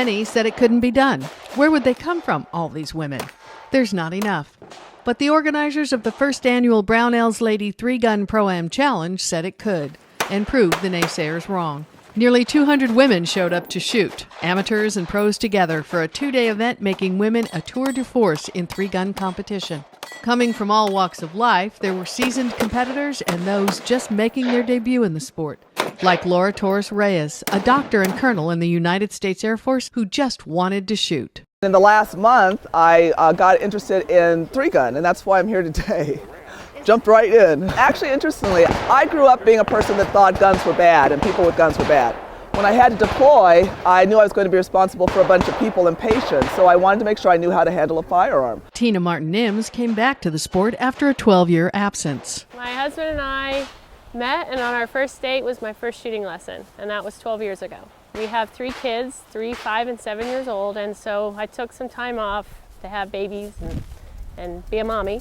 Many said it couldn't be done. Where would they come from, all these women? There's not enough. But the organizers of the first annual Brownells Lady 3-Gun Pro-Am Challenge said it could, and proved the naysayers wrong. Nearly 200 women showed up to shoot, amateurs and pros together, for a 2-day event making women a tour de force in 3-gun competition. Coming from all walks of life, there were seasoned competitors and those just making their debut in the sport, like Laura Torres Reyes, a doctor and colonel in the United States Air Force who just wanted to shoot. In the last month, I got interested in 3-gun, and that's why I'm here today. Jumped right in. Actually, interestingly, I grew up being a person that thought guns were bad and people with guns were bad. When I had to deploy, I knew I was going to be responsible for a bunch of people and patients, so I wanted to make sure I knew how to handle a firearm. Tina Martin-Nims came back to the sport after a 12-year absence. My husband and I met, and on our first date was my first shooting lesson, and that was 12 years ago. We have 3 kids, 3, 5, and 7 years old, and so I took some time off to have babies and be a mommy.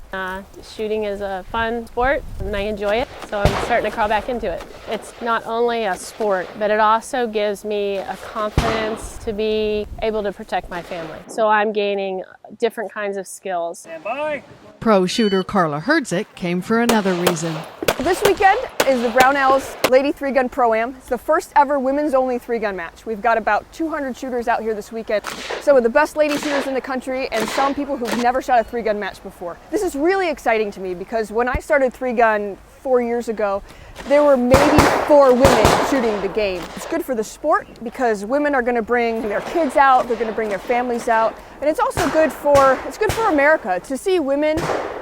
Shooting is a fun sport, and I enjoy it, so I'm starting to crawl back into it. It's not only a sport, but it also gives me a confidence to be able to protect my family. So I'm gaining different kinds of skills. Stand by. Pro shooter Carla Herzig came for another reason. This weekend is the Brownells Lady 3-Gun Pro-Am. It's the first ever women's only 3-gun match. We've got about 200 shooters out here this weekend. Some of the best lady shooters in the country and some people who've never shot a 3-gun match before. This is really exciting to me because when I started 3-gun 4 years ago, there were maybe 4 women shooting the game. It's good for the sport because women are going to bring their kids out, they're going to bring their families out, and it's also good for America to see women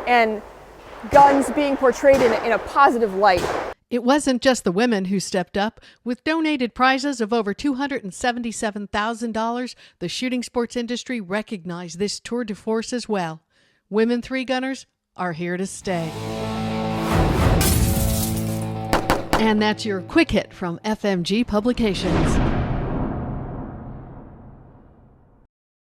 and guns being portrayed in a positive light. It wasn't just the women who stepped up. With donated prizes of over $277,000, the shooting sports industry recognized this tour de force as well. Women 3-gunners are here to stay. And that's your quick hit from FMG Publications.